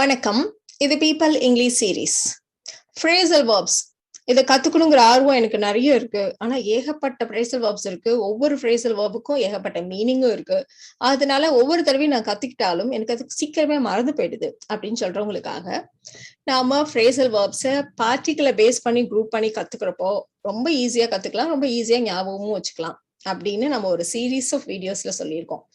வணக்கம். இது people English series. Phrasal verbs இதை கத்துக்கணுங்கிற ஆர்வம் எனக்கு நிறைய இருக்கு. ஆனா ஏகப்பட்ட ஃப்ரேசல் வேர்ப்ஸ் இருக்கு. ஒவ்வொரு ஃப்ரேசல் வேர்புக்கும் ஏகப்பட்ட மீனிங்கும் இருக்கு. அதனால ஒவ்வொரு தடவையும் நான் கத்துக்கிட்டாலும் எனக்கு அது சீக்கிரமே மறந்து போயிடுது அப்படின்னு சொல்றவங்களுக்காக நாம ஃப்ரேசல் வேர்ப்ஸை பார்ட்டிகளை பேஸ் பண்ணி குரூப் பண்ணி கத்துக்கிறப்போ ரொம்ப ஈஸியா கத்துக்கலாம், ரொம்ப ஈஸியா ஞாபகமும் வச்சுக்கலாம் அப்படின்னு நம்ம ஒரு சீரீஸ் ஆஃப் வீடியோஸ்ல சொல்லியிருக்கோம்.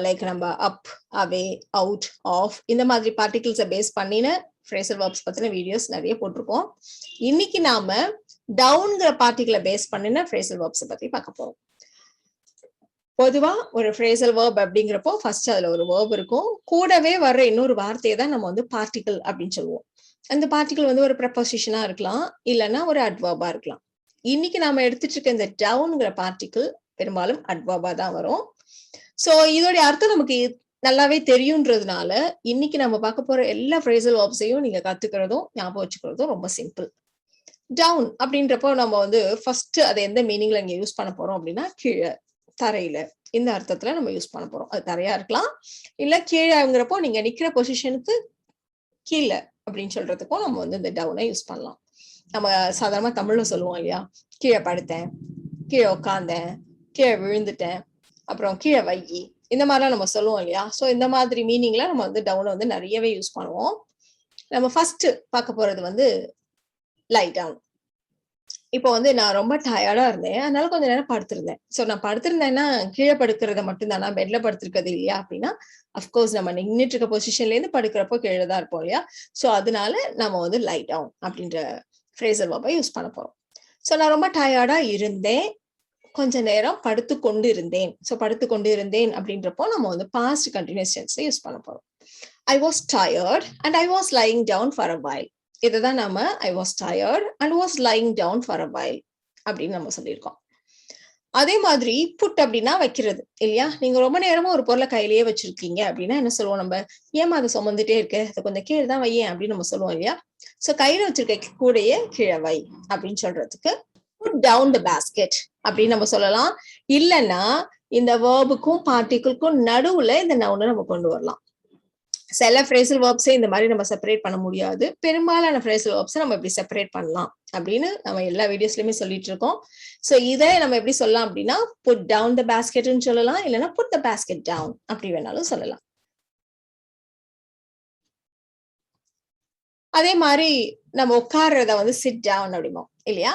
லைக் நம்ம அப், அவே, அவுட், ஆஃப் இந்த மாதிரி பார்ட்டிகிள்ஸை பேஸ் பண்ணின ஃப்ரேசல் வேர்ப்ஸ் பத்தின வீடியோஸ் நிறைய போட்டிருக்கோம். இன்னைக்கு நாம டவுன்ங்கிற பார்ட்டிகிளை பேஸ் பண்ணின ஃப்ரேசல் வேர்ப்ஸை பத்தி பார்க்க போறோம். பொதுவா ஒரு ஃப்ரேசல் வேர்ப் அப்படிங்கிறப்போ ஃபர்ஸ்ட் அதுல ஒரு வேர்ப் இருக்கும், கூடவே வர்ற இன்னொரு வார்த்தையை தான் நம்ம வந்து பார்ட்டிகிள் அப்படின்னு சொல்லுவோம். அந்த பார்ட்டிகிள் வந்து ஒரு ப்ரெபோசிஷனா இருக்கலாம், இல்லைன்னா ஒரு அட்வர்பா இருக்கலாம். இன்னைக்கு நாம எடுத்துட்டு இருக்க இந்த டவுன்ங்கிற பார்ட்டிகிள் பெரும்பாலும் அட்வர்பா தான் வரும். சோ இதோடைய அர்த்தம் நமக்கு நல்லாவே தெரியும்ன்றதுனால இன்னைக்கு நம்ம பார்க்க போற எல்லா ஃப்ரேசல் வேர்ப்ஸையும் நீங்க கத்துக்கிறதும் ஞாபகம் வச்சுக்கிறதும் ரொம்ப சிம்பிள். டவுன் அப்படின்றப்போ நம்ம வந்து ஃபர்ஸ்ட் அதை எந்த மீனிங்ல இங்க யூஸ் பண்ண போறோம் அப்படின்னா கீழே, தரையில, இந்த அர்த்தத்துல நம்ம யூஸ் பண்ண போறோம். அது தரையா இருக்கலாம், இல்ல கீழேங்கிறப்போ நீங்க நிக்கிற பொசிஷனுக்கு கீழே அப்படின்னு சொல்றதுக்கும் நம்ம வந்து இந்த டவுனை யூஸ் பண்ணலாம். நம்ம சாதாரணமா தமிழ்ல சொல்லுவோம் இல்லையா, கீழே படுத்தேன், கீழே உட்காந்தேன், கீழே விழுந்துட்டேன், அப்புறம் கீழே வைகி, இந்த மாதிரிலாம் நம்ம சொல்லுவோம் இல்லையா. ஸோ இந்த மாதிரி மீனிங்ல நம்ம வந்து டவுனை வந்து நிறையவே யூஸ் பண்ணுவோம். நம்ம ஃபர்ஸ்ட் பார்க்க போறது வந்து லை டவுன். இப்போ வந்து நான் ரொம்ப டயர்டா இருந்தேன், அதனால கொஞ்ச நேரம் படுத்திருந்தேன். ஸோ நான் படுத்திருந்தேன்னா கீழே படுக்கிறத மட்டும் தானா, பெட்ல படுத்திருக்கிறது இல்லையா அப்படின்னா அஃப்கோர்ஸ் நம்ம நின்றுட்டு இருக்க பொசிஷன்ல இருந்து படுக்கிறப்போ கீழே தான் இருப்போம் இல்லையா. ஸோ அதனால நம்ம வந்து லை டவுன் அப்படின்ற ஃப்ரேசல் வேர்பை யூஸ் பண்ண போறோம். ஸோ நான் ரொம்ப டயர்டா இருந்தேன், கொஞ்ச நேரம் படுத்து கொண்டு இருந்தேன். சோ படுத்து கொண்டு இருந்தேன் அப்படின்றப்போ நம்ம வந்து பாஸ்ட் கண்டினியூஸ் டென்ஸை யூஸ் பண்ண போறோம். I was tired and I was lying down for a while. இதுதான் நம்ம I was tired and was lying down for a while அப்படின்னு நம்ம சொல்லியிருக்கோம். அதே மாதிரி புட் அப்படின்னா வைக்கிறது இல்லையா. நீங்க ரொம்ப நேரமா ஒரு பொருளை கையிலேயே வச்சிருக்கீங்க அப்படின்னா என்ன சொல்லுவோம் நம்ம, ஏமா அதை சுமந்துட்டே இருக்கு, அதை கொஞ்சம் கீழே தான் வையேன் அப்படின்னு நம்ம சொல்லுவோம் இல்லையா. சோ கையில வச்சிருக்க கூடையே கீழே வை அப்படின்னு சொல்றதுக்கு put down the basket அப்படின்னு நம்ம சொல்லலாம். இல்லைன்னா இந்த வேர்புக்கும் பார்ட்டிகிள்க்கும் நடுவுல இந்த நவுனை நம்ம கொண்டு வரலாம். சில ஃப்ரேசல் வேர்ப்ஸை இந்த மாதிரி நம்ம செப்பரேட் பண்ண முடியாது, பெரும்பாலான ஃப்ரேசல் வேர்ப்ஸை நம்ம இப்படி செப்பரேட் பண்ணலாம் அப்படின்னு நம்ம எல்லா வீடியோஸ்லயுமே சொல்லிட்டு இருக்கோம். சோ இதை நம்ம எப்படி சொல்லலாம் அப்படின்னா put down the basketன்னு சொல்லலாம், இல்லைன்னா put the basket down அப்படி வேணாலும் சொல்லலாம். அதே மாதிரி நம்ம உட்கார்றத வந்து சிட் டவுன் அப்படிமோ இல்லையா.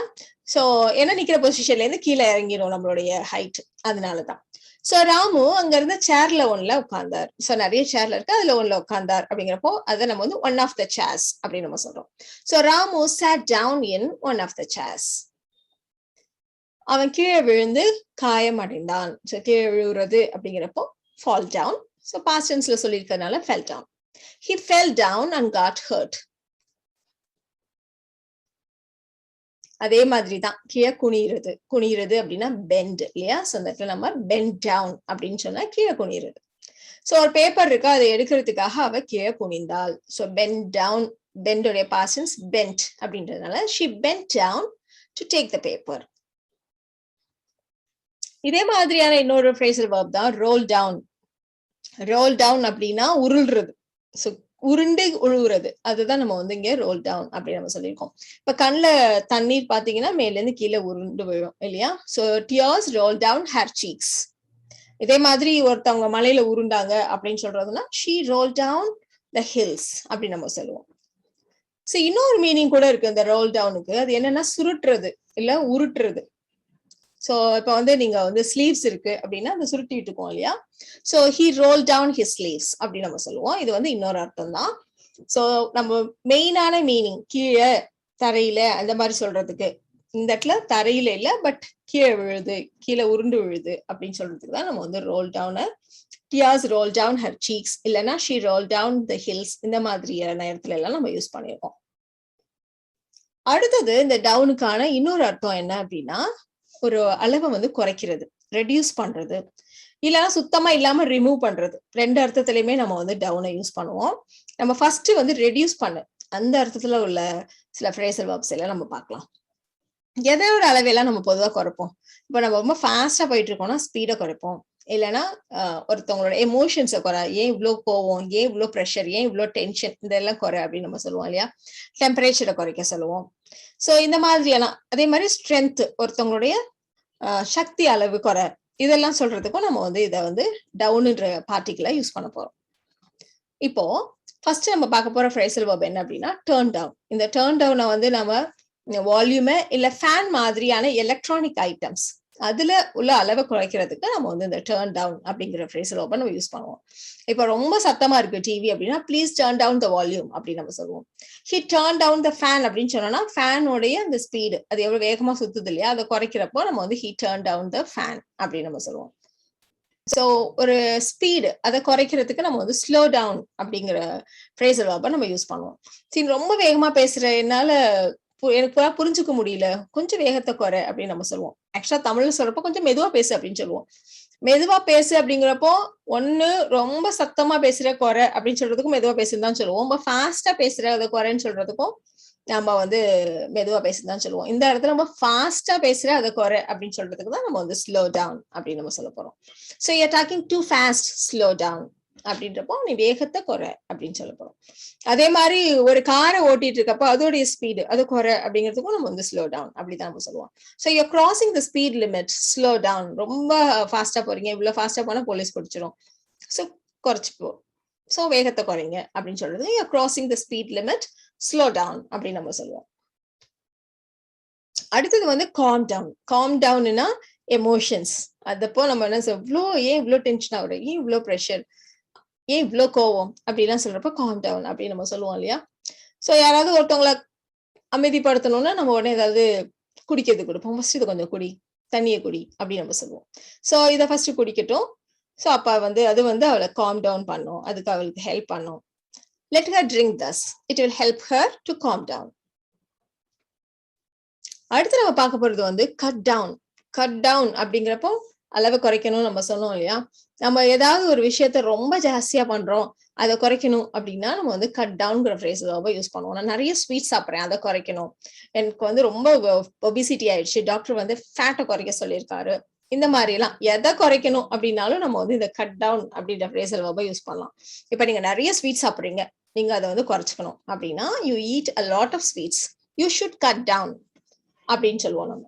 சோ என்ன நிக்கிற பொசிஷன்ல இருந்து கீழே இறங்கிடும் நம்மளுடைய ஹைட், அதனாலதான். சோ ராமு அங்க இருந்த சேர்ல ஒன்ல உட்கார்ந்தார். சோ நிறைய சேர்ல இருக்கு, அதுல ஒன்ல உட்கார்ந்தார் அப்படிங்கிறப்போ அதை நம்ம வந்து ஒன் ஆஃப் த சேர்ஸ் அப்படின்னு நம்ம சொல்றோம். So Ramu sat down in one of the chairs. அவன் கீழே விழுந்து காயம் அடைந்தான். சோ கீழே விழுறது அப்படிங்கிறப்போ fall down. So past tenseல சொல்லியிருக்கிறதுனால fell down. He fell down and got hurt. அதே மாதிரிதான் கீழே குனிறது. குனிறது அப்படின்னா பெண்ட் இல்லையா. சோ அந்த இடத்துல நம்ம பெண்ட் டவுன் அப்படின்னு சொன்னா கீழே குனிறது. சோ ஒரு பேப்பர் இருக்கு, அதை எடுக்கிறதுக்காக அவ கீழே குனிந்தாள். சோ பெண்ட் டவுன், பெண்டோடைய பாஸ்ட் டென்ஸ் பெண்ட் அப்படின்றதுனால she bent down to take the paper. இதே மாதிரியான இன்னொரு ஃப்ரேசல் வேர்ப் தான் ரோல் டவுன். ரோல் டவுன் அப்படின்னா உருள்றது. சோ உருண்டு உழுவுறது, அதுதான் நம்ம வந்து இங்க ரோல் டவுன் அப்படின்னு நம்ம சொல்லியிருக்கோம். இப்ப கண்ணுல தண்ணீர் பாத்தீங்கன்னா மேல இருந்து கீழே உருண்டு விழும் இல்லையா. So tears roll down her cheeks. இதே மாதிரி ஒருத்தவங்க மலையில உருண்டாங்க அப்படின்னு சொல்றதுன்னா she rolled down the hills அப்படின்னு நம்ம சொல்லுவோம். சோ இன்னொரு மீனிங் கூட இருக்கு இந்த ரோல் டவுனுக்கு. அது என்னன்னா சுருட்டுறது இல்ல உருட்டுறது. சோ இப்ப வந்து நீங்க வந்து ஸ்லீவ்ஸ் இருக்கு அப்படின்னா அதை சுருட்டிட்டு இருக்கோம் இல்லையா. So he rolled down his sleeves அப்படின்னு நம்ம சொல்லுவோம். இது வந்து இன்னொரு அர்த்தம் தான். சோ நம்ம மெயினான மீனிங் கீழே, தரையில அந்த மாதிரி சொல்றதுக்கு இந்த இடத்துல தரையில இல்ல, பட் கீழே விழுது, கீழே உருண்டு விழுது அப்படின்னு சொல்றதுக்கு தான் நம்ம வந்து roll down, tears roll down her cheeks இல்லைன்னா she rolled down the hills இந்த மாதிரியான இடத்துல எல்லாம் நம்ம யூஸ் பண்ணிருக்கோம். அடுத்தது இந்த டவுனுக்கான இன்னொரு அர்த்தம் என்ன அப்படின்னா ஒரு அளவை வந்து குறைக்கிறது, ரெடியூஸ் பண்றது, இல்லைன்னா சுத்தமா இல்லாம ரிமூவ் பண்றது. ரெண்டு அர்த்தத்திலயுமே நம்ம வந்து டவுனை யூஸ் பண்ணுவோம். நம்ம ஃபர்ஸ்ட் வந்து ரெடியூஸ் பண்ணு அந்த அர்த்தத்துல உள்ள சில ஃப்ரேசல் வேர்ப்ஸ் எல்லாம் நம்ம பார்க்கலாம். எதையோட அளவையெல்லாம் நம்ம பொதுவாக குறைப்போம். இப்போ நம்ம ரொம்ப ஃபாஸ்டா போயிட்டு இருக்கோம்னா ஸ்பீடை குறைப்போம். இல்லைன்னா ஒருத்தவங்களோட எமோஷன்ஸை குறை, ஏன் இவ்வளோ கோவம், ஏன் இவ்வளோ ப்ரெஷர், ஏன் இவ்வளோ டென்ஷன், இதெல்லாம் குறை அப்படின்னு நம்ம சொல்லுவோம் இல்லையா. டெம்பரேச்சரை குறைக்க சொல்லுவோம். ஸோ இந்த மாதிரியெல்லாம். அதே மாதிரி ஸ்ட்ரென்த், ஒருத்தவங்களுடைய சக்தி அளவு குறை, இதெல்லாம் சொல்றதுக்கும் நம்ம வந்து இதை வந்து டவுன்ன்ற பார்ட்டிகிளை யூஸ் பண்ண போறோம். இப்போ ஃபர்ஸ்ட் நம்ம பார்க்க போற ஃப்ரேசல் வெர்ப் என்ன அப்படின்னா டர்ன் டவுன். இந்த டர்ன் டவுனை வந்து நம்ம வால்யூமை இல்ல ஃபேன் மாதிரியான எலக்ட்ரானிக் ஐட்டம்ஸ் அதுல உள்ள அளவை குறைக்கிறதுக்கு நம்ம வந்து இந்த டர்ன் டவுன் அப்படிங்கிற ஃப்ரேசல் வெர்பை நம்ம யூஸ் பண்ணுவோம். இப்போ ரொம்ப சத்தமா இருக்கு டிவி அப்படின்னா please turn down the volume அப்படின்னு நம்ம சொல்லுவோம். He turn down the fan அப்படின்னு சொன்னோம்னா ஃபேனோடைய அந்த ஸ்பீடு, அது எவ்வளவு வேகமா சுத்துது இல்லையா, அதை குறைக்கிறப்போ நம்ம வந்து he turn down the fan அப்படின்னு நம்ம சொல்லுவோம். ஸோ ஒரு ஸ்பீடு அதை குறைக்கிறதுக்கு நம்ம வந்து ஸ்லோ டவுன் அப்படிங்கிற ஃப்ரேசல் வெர்பை நம்ம யூஸ் பண்ணுவோம். சரி, ரொம்ப வேகமா பேசுற என்னால எனக்கு புரிஞ்சுக்க முடியல, கொஞ்சம் வேகத்தை குறை அப்படின்னு நம்ம சொல்லுவோம். ஆக்சுவலா தமிழ்ல சொல்றப்போ கொஞ்சம் மெதுவா பேசு அப்படின்னு சொல்லுவோம். மெதுவா பேசு அப்படிங்கிறப்போ ஒண்ணு ரொம்ப சத்தமா பேசுற குறை அப்படின்னு சொல்றதுக்கும் மெதுவா பேசுன்னு தான் சொல்லுவோம். ரொம்ப ஃபாஸ்டா பேசுற அதை குறைன்னு சொல்றதுக்கும் நம்ம வந்து மெதுவா பேசுதான் சொல்லுவோம். இந்த இடத்துல நம்ம ஃபாஸ்டா பேசுற அதை குறை அப்படின்னு சொல்றதுக்கு தான் நம்ம வந்து ஸ்லோ டவுன் அப்படின்னு நம்ம சொல்ல போறோம். So you are talking too fast, slow down அப்படின்றப்போ நீ வேகத்தை குறை அப்படின்னு சொல்ல போறோம். அதே மாதிரி ஒரு காரை ஓட்டிட்டு இருக்கப்போ அதோடைய ஸ்பீடு அது குறை அப்படிங்கிறதுக்கும் நம்ம வந்து ஸ்லோ டவுன் அப்படிதான் நம்ம சொல்லுவோம். So you crossing the speed limit, slow down. ரொம்ப ஃபாஸ்டா போறீங்க, இவ்வளவு ஃபாஸ்டா போனா போலீஸ் பிடிச்சிரும், ஸோ குறைச்சு போ, ஸோ வேகத்தை குறைங்க அப்படின்னு சொல்றது you crossing the speed limit, slow down அப்படின்னு நம்ம சொல்லுவோம். அடுத்தது வந்து காம் டவுன். காம் டவுன்னா எமோஷன்ஸ். அதப்போ நம்ம என்ன ஏன் இவ்வளோ டென்ஷன் ஆகுது, ஏன் இவ்வளோ ப்ரெஷர், ஏன் இவ்வளோ கோவம் அப்படிலாம் சொல்றப்ப காம் டவுன் அப்படின்னு நம்ம சொல்லுவோம் இல்லையா. ஸோ யாராவது ஒருத்தவங்களை அமைதிப்படுத்தணும்னா நம்ம உடனே ஏதாவது குடிக்கிறது கொடுப்போம். ஃபர்ஸ்ட் இது கொஞ்சம் குடி, தண்ணியை குடி அப்படின்னு நம்ம சொல்லுவோம். ஸோ இதை ஃபர்ஸ்ட் குடிக்கட்டும். ஸோ அப்ப வந்து அது வந்து அவளை காம் டவுன் பண்ணும், அதுக்கு அவளுக்கு ஹெல்ப் பண்ணும். Let her drink this. It will help her to calm down. அடுத்து நம்ம பார்க்க போறது வந்து கட் டவுன். கட் டவுன் அப்படிங்கிறப்போ அளவை குறைக்கணும் நம்ம சொன்னோம் இல்லையா. நம்ம ஏதாவது ஒரு விஷயத்த ரொம்ப ஜாஸ்தியா பண்றோம், அதை குறைக்கணும் அப்படின்னா நம்ம வந்து கட் டவுன்ங்கிற ஃப்ரேஸ் யூஸ் பண்ணுவோம். நான் நிறைய ஸ்வீட் சாப்பிட்றேன், அதை குறைக்கணும், எனக்கு வந்து ரொம்ப ஒபிசிட்டி ஆயிடுச்சு, டாக்டர் வந்து ஃபேட்டை குறைக்க சொல்லியிருக்காரு, இந்த மாதிரி எல்லாம் எதை குறைக்கணும் அப்படின்னாலும் நம்ம வந்து இந்த கட் டவுன் அப்படின்ற ஃப்ரேசல் வெர்பை யூஸ் பண்ணலாம். இப்ப நீங்க நிறைய ஸ்வீட் சாப்பிடுறீங்க, நீங்க அதை வந்து குறைச்சிக்கணும் அப்படின்னா you eat a lot of sweets, you should cut down அப்படின்னு சொல்லுவோம். நம்ம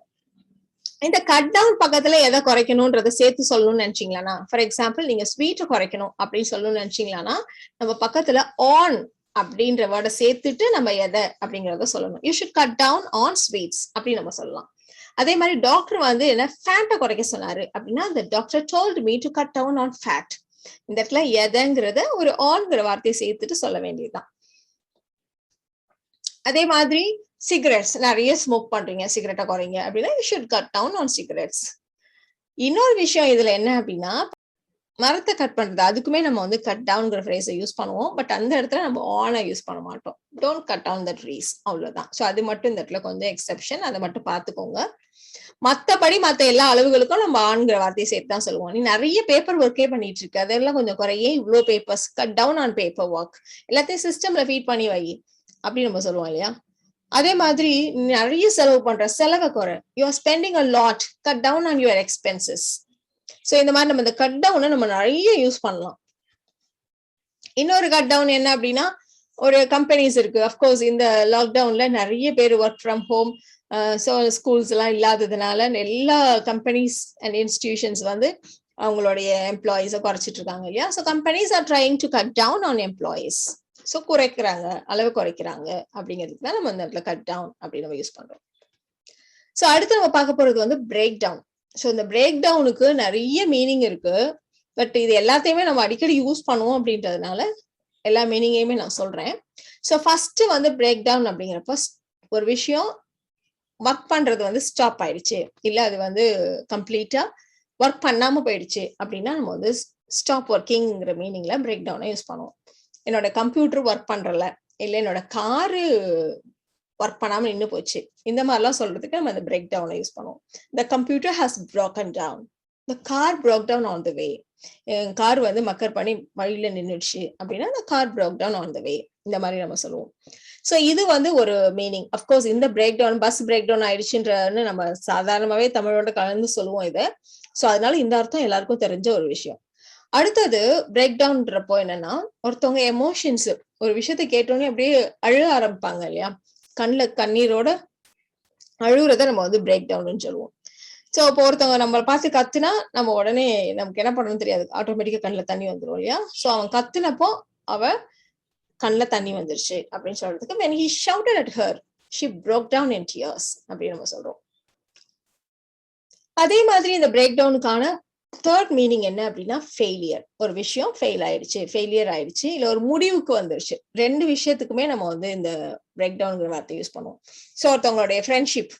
இந்த கட் டவுன் பக்கத்துல எதை குறைக்கணும்ன்றதை சேர்த்து சொல்லணும்னு நினைச்சீங்களா, ஃபார் எக்ஸாம்பிள் நீங்க ஸ்வீட்டை குறைக்கணும் அப்படின்னு சொல்லணும்னு நினைச்சீங்களா, நம்ம பக்கத்துல ஆன் அப்படின்ற வேர்டை சேர்த்துட்டு நம்ம எதை அப்படிங்கிறத சொல்லணும். You should cut down on sweets அப்படின்னு நம்ம சொல்லலாம். அதே மாதிரி டாக்டர் வந்து என்ன ஃபேட்டை குறைக்க சொன்னாரு அப்படின்னா the doctor told me to cut down on fat. இந்த இடத்துல எதைங்கிறத ஒரு ஆன்ங்கிற வார்த்தையை சேர்த்துட்டு சொல்ல வேண்டியதுதான். அதே மாதிரி சிகரெட்ஸ், நிறைய ஸ்மோக் பண்றீங்க, சிகரெட்டை குறைங்க அப்படின்னா you should cut down on cigarettes. இன்னொரு விஷயம் இதுல என்ன அப்படின்னா மரத்தை கட் பண்றது, அதுக்குமே நம்ம வந்து கட் டவுன்ங்கிற ஃப்ரேஸை யூஸ் பண்ணுவோம். பட் அந்த இடத்துல நம்ம ஆனை யூஸ் பண்ண மாட்டோம். Don't cut down the trees, அவ்வளவுதான். ஸோ அது மட்டும் இந்த இடத்துல கொஞ்சம் எக்ஸெப்ஷன், அதை மட்டும் பார்த்துக்கோங்க. மத்தபடி மத்த எல்லா அளவுகளுக்கும் நம்ம ஆண்கிற வார்த்தையை சேர்த்து தான் சொல்லுவோம். நீ நிறைய பேப்பர் ஒர்க்கே பண்ணிட்டு இருக்க, அதெல்லாம் கொஞ்சம் குறையே, இவ்வளோ papers, cut down on paper work, எல்லாத்தையும் சிஸ்டம்ல ஃபீட் பண்ணி வை அப்படின்னு நம்ம சொல்லுவோம் இல்லையா. அதே மாதிரி நிறைய செலவு பண்ற, செலவை குறை, you are spending a lot, cut down on your expenses. So இந்த மாதிரி நம்ம இந்த கட் டவுனை நம்ம நிறைய யூஸ் பண்ணலாம். இன்னொரு கட் டவுன் என்ன அப்படின்னா ஒரு கம்பெனிஸ் இருக்கு. அஃப்கோர்ஸ் இந்த லாக்டவுன்ல நிறைய பேர் work from home, so schools எல்லாம் இல்லாததுனால எல்லா கம்பெனிஸ் அண்ட் இன்ஸ்டிடியூஷன்ஸ் வந்து அவங்களுடைய எம்ப்ளாயிஸை குறைச்சிட்டு இருக்காங்க இல்லையா. So companies are trying to cut down on employees. So குறைக்கிறாங்க, அளவு குறைக்கிறாங்க அப்படிங்கிறதுக்கு தான் நம்ம இந்த இடத்துல கட் டவுன் அப்படின்னு நம்ம யூஸ் பண்றோம். ஸோ அடுத்து நம்ம பார்க்க போறது வந்து பிரேக் டவுன். ஸோ இந்த பிரேக் டவுனுக்கு நிறைய மீனிங் இருக்கு. பட் இது எல்லாத்தையுமே நம்ம அடிக்கடி யூஸ் பண்ணுவோம் அப்படின்றதுனால எல்லா மீனிங்கையுமே நான் சொல்றேன். ஸோ ஃபர்ஸ்ட் வந்து பிரேக் டவுன் அப்படிங்கிறப்ப ஒரு விஷயம் ஒர்க் பண்றது வந்து ஸ்டாப் ஆயிடுச்சு, இல்ல அது வந்து கம்ப்ளீட்டா ஒர்க் பண்ணாம போயிடுச்சு அப்படின்னா நம்ம வந்து ஸ்டாப் ஒர்க்கிங்கிற மீனிங்ல பிரேக் டவுனை யூஸ் பண்ணுவோம். என்னோட கம்ப்யூட்டர் ஒர்க் பண்றல, இல்ல என்னோட காரு ஒர்க் பண்ணாம நின்று போச்சு, இந்த மாதிரிலாம் சொல்றதுக்கு நம்ம அந்த பிரேக் டவுனை யூஸ் பண்ணுவோம். The computer has broken down. The car broke down on the way. Car வந்து மக்கர் பண்ணி வழியில நின்றுடுச்சு அப்படின்னா the car broke down on the way, இந்த மாதிரி நம்ம சொல்லுவோம். ஸோ இது வந்து ஒரு மீனிங். அஃப்கோர்ஸ் இந்த break down, bus break down ஆயிடுச்சுன்றன்னு நம்ம சாதாரணமாவே தமிழோட கலந்து சொல்லுவோம் இதை. சோ அதனால இந்த அர்த்தம் எல்லாருக்கும் தெரிஞ்ச ஒரு விஷயம். அடுத்தது பிரேக் டவுன்றப்போ என்னன்னா, ஒருத்தவங்க எமோஷன்ஸ் ஒரு விஷயத்த கேட்டோன்னே அப்படியே அழ ஆரம்பிப்பாங்க இல்லையா? கண்ணுல கண்ணீரோட அழுகுறத நம்ம வந்து பிரேக் டவுன்னு சொல்லுவோம். சோ அப்போ ஒருத்தவங்க நம்மள பார்த்து கத்துனா, நம்ம உடனே நமக்கு என்ன பண்ணணும்னு தெரியாது. ஆட்டோமேட்டிக்கா கண்ணுல தண்ணி வந்துரும் இல்லையா? சோ அவன் கத்துனப்போ அவ கண்ணுல தண்ணி வந்துருச்சு அப்படின்னு சொல்றதுக்கு when he shouted at her, she broke down in tears அப்படின்னு நம்ம சொல்றோம். அதே மாதிரி இந்த பிரேக் டவுனுக்கான தேர்ட் மீனிங் என்ன அப்படின்னா ஃபெயிலியர். ஒரு விஷயம் ஃபெயில் ஆயிடுச்சு, ஃபெயிலியர் ஆயிடுச்சு, இல்ல ஒரு முடிவுக்கு வந்துருச்சு. 2 விஷயத்துக்குமே நம்ம வந்து இந்த பிரேக் டவுன்ங்கிற வார்த்தை யூஸ் பண்ணுவோம். சோ ஒருத்தவங்களுடைய ஃப்ரெண்ட்ஷிப்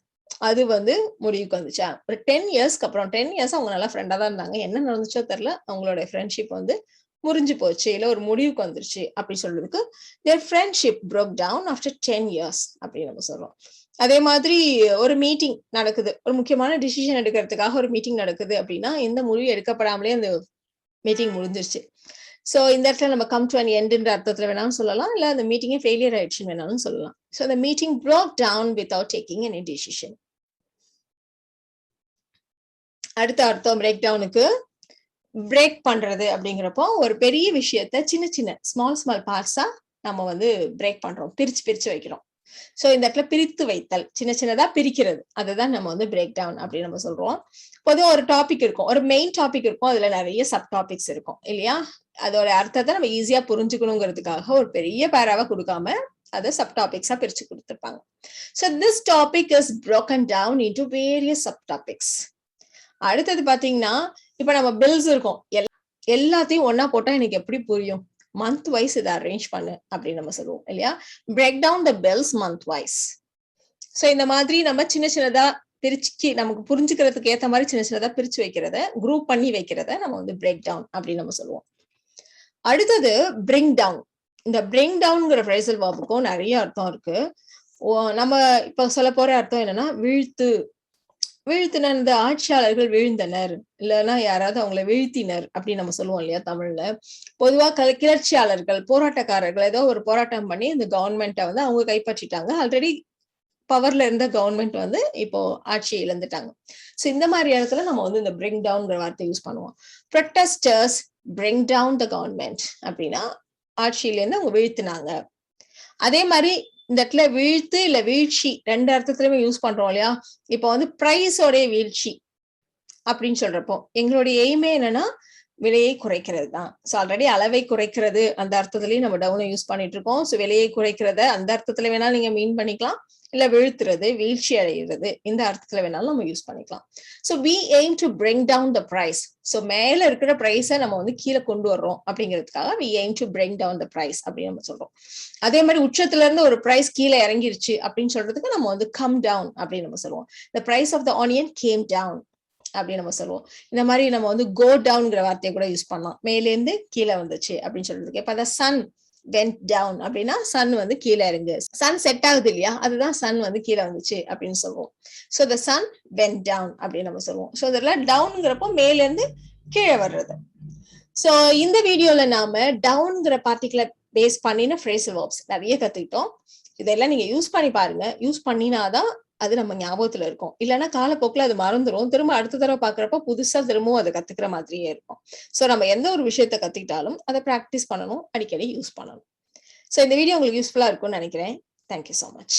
அது வந்து முடிவுக்கு வந்துச்சா, ஒரு 10 இயர்ஸ்க்கு அப்புறம் 10 இயர்ஸ் அவங்க நல்லா ஃப்ரெண்டா தான் இருந்தாங்க. என்ன நடந்துச்சோ தெரியல, அவங்களுடைய ஃப்ரெண்ட்ஷிப் வந்து முறிஞ்சு போச்சு, இல்ல ஒரு முடிவுக்கு வந்துருச்சு அப்படி சொல்றதுக்கு their friendship broke down after 10 years அப்படின்னு நம்ம சொல்றோம். அதே மாதிரி ஒரு மீட்டிங் நடக்குது. ஒரு முக்கியமான டிசிஷன் எடுக்கிறதுக்காக ஒரு மீட்டிங் நடக்குது அப்படின்னா, எந்த முடிவும் எடுக்கப்படாமலே அந்த மீட்டிங் முடிஞ்சிருச்சு. சோ இந்த இடத்துல நம்ம கம் டு அன் எண்ட்ன்ற அர்த்தத்துல வேணாலும் சொல்லலாம். இல்ல அந்த மீட்டிங்கே ஃபெயிலியர் ஆயிடுச்சுன்னு வேணாலும் சொல்லலாம். So the meeting broke down without taking any decision. அடுத்த அர்த்தம் பிரேக் டவுனுக்கு பிரேக் பண்றது அப்படிங்கிறப்போ ஒரு பெரிய விஷயத்த சின்ன சின்ன ஸ்மால் பார்ட்ஸா நம்ம வந்து பிரேக் பண்றோம். பிரிச்சு வைக்கிறோம். சோ இந்த இடத்துல பிரித்து வைத்தல், சின்ன சின்னதா பிரிக்கிறது. அதுதான் நம்ம வந்து பிரேக் டவுன் அப்படின்னு நம்ம சொல்றோம். பொதுவா ஒரு டாபிக் இருக்கும், ஒரு மெயின் டாபிக் இருக்கும், அதுல நிறைய சப் டாபிக்ஸ் இருக்கும் இல்லையா? அதோட அர்த்தத்தை நம்ம ஈஸியா புரிஞ்சுக்கணுங்கிறதுக்காக ஒரு பெரிய பேராவா கொடுக்காம அதை சப் டாபிக்ஸா பிரிச்சு கொடுத்துருப்பாங்க. So this topic is broken down into various sub topics. அடுத்தது பாத்தீங்கன்னா, இப்ப நம்ம பில்ஸ் இருக்கும், எல்லாத்தையும் ஒன்னா போட்டா எனக்கு எப்படி புரியும்? மந்த் வைஸ் இதை அரேஞ்ச் பண்ணு அப்படின்னு நம்ம சொல்லுவோம் இல்லையா? Break down the bills month wise. So இந்த மாதிரி நம்ம சின்ன சின்னதா பிரிச்சு நமக்கு புரிஞ்சுக்கிறதுக்கு ஏத்த மாதிரி சின்ன சின்னதா பிரிச்சு வைக்கிறத, குரூப் பண்ணி வைக்கிறத நம்ம வந்து பிரேக் டவுன் அப்படின்னு நம்ம சொல்லுவோம். அடுத்தது பிரிங் டவுன். இந்த பிரிங் டவுன்ங்கிற ஃப்ரேசல் வெர்புக்கும் நிறைய அர்த்தம் இருக்கு. நம்ம இப்ப சொல்ல போற அர்த்தம் என்னன்னா, வீழ்த்தினர், இந்த ஆட்சியாளர்கள் வீழ்ந்தனர், இல்லைன்னா யாராவது அவங்களை வீழ்த்தினர் அப்படின்னு நம்ம சொல்லுவோம் இல்லையா தமிழ்ல. பொதுவா கிளர்ச்சியாளர்கள், போராட்டக்காரர்கள் ஏதோ ஒரு போராட்டம் பண்ணி இந்த கவர்மெண்ட்டை வந்து அவங்க கைப்பற்றிட்டாங்க. ஆல்ரெடி பவர்ல இருந்த கவர்மெண்ட் வந்து இப்போ ஆட்சியை இழந்துட்டாங்க. சோ இந்த மாதிரி இடத்துல நம்ம வந்து இந்த பிரிங் டவுன்ங்கிற வார்த்தை யூஸ் பண்ணுவோம். Protesters bring down the government அப்படின்னா ஆட்சியில இருந்து அவங்க வீழ்த்தினாங்க. அதே மாதிரி இந்த இடத்துல வீழ்த்து இல்ல வீழ்ச்சி 2 அர்த்தத்திலுமே யூஸ் பண்றோம் இல்லையா? இப்போ வந்து பிரைஸோடைய வீழ்ச்சி அப்படின்னு சொல்றப்போ எங்களுடைய எய்மே என்னன்னா விலையை குறைக்கிறது தான். சோ ஆல்ரெடி அளவை குறைக்கிறது அந்த அர்த்தத்திலயும் நம்ம டவுனை யூஸ் பண்ணிட்டு இருக்கோம். சோ விலையை குறைக்கிறத அந்த அர்த்தத்துல வேணாலும் நீங்க மீன் பண்ணிக்கலாம், இல்ல வீழ்த்துறது, வீழ்ச்சி அடைகிறது, இந்த அர்த்தத்துல வேணாலும் நம்ம யூஸ் பண்ணிக்கலாம். So we aim to bring down the price. So மேல இருக்கிற பிரைஸை நம்ம வந்து கீழே கொண்டு வர்றோம் அப்படிங்கிறதுக்காக we aim to bring down the price அப்படின்னு நம்ம சொல்றோம். அதே மாதிரி உச்சத்துல இருந்து ஒரு பிரைஸ் கீழே இறங்கிருச்சு அப்படின்னு சொல்றதுக்கு நம்ம வந்து come down அப்படின்னு நம்ம சொல்லுவோம். the price of the onion came down அப்படின்னு நம்ம சொல்லுவோம். இந்த மாதிரி நம்ம வந்து கோ டவுன்ங்கிற வார்த்தையை கூட யூஸ் பண்ணலாம். மேலேருந்து கீழே வந்துச்சு அப்படின்னு சொல்றதுக்கு. இப்ப the sun went down அப்படின்னா சன் வந்து கீழே இறங்கு, சன் செட் ஆகுது இல்லையா, அதுதான் சன் வந்து கீழே வந்துச்சு அப்படின்னு சொல்லுவோம். So the sun went down அப்படின்னு நம்ம சொல்லுவோம். சோ இதெல்லாம் டவுன்ங்கிறப்போ மேல இருந்து கீழே வர்றது. சோ இந்த வீடியோல நாம டவுன்ங்கிற பார்ட்டிகுலர் பேஸ் பண்ணின ஃப்ரேசல் வெர்ப்ஸ் நிறைய கத்துக்கிட்டோம். இதெல்லாம் நீங்க யூஸ் பண்ணி பாருங்க. யூஸ் பண்ணினாதான் அது நம்ம ஞாபகத்துல இருக்கும். இல்லைன்னா காலப்போக்கில் அது மறந்துடும். திரும்ப அடுத்த தடவை பாக்குறப்ப புதுசா திரும்பவும் அதை கத்துக்கிற மாதிரியே இருக்கும். சோ நம்ம எந்த ஒரு விஷயத்த கத்துக்கிட்டாலும் அதை பிராக்டிஸ் பண்ணணும், அடிக்கடி யூஸ் பண்ணணும். சோ இந்த வீடியோ உங்களுக்கு யூஸ்ஃபுல்லா இருக்கும்னு நினைக்கிறேன். Thank you so much.